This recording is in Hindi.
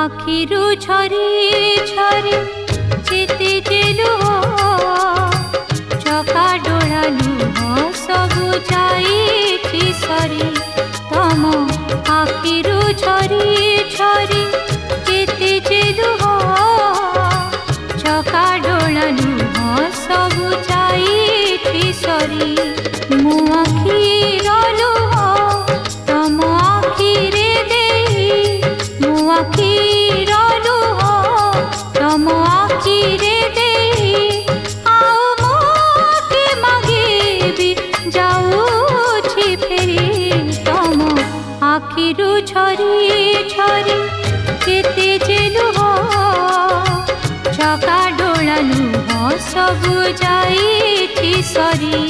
आखिरु झरी झरी जेते जे लुह चका डोळा लुह सबु जाइछि सरी तम आखिरु झरी झरी जेते जे लुह चका डोळा लुह सबु जाइछि सरी मो आखिर लुह तम आखिरे देई मो आखिर लुह तम आखिरे देई आओ मोके मागेबी जाऊछि फेरी तम आखिरु झरी झरी जेते जे लुह चका डोळा लुह सबु जाइछि सरी।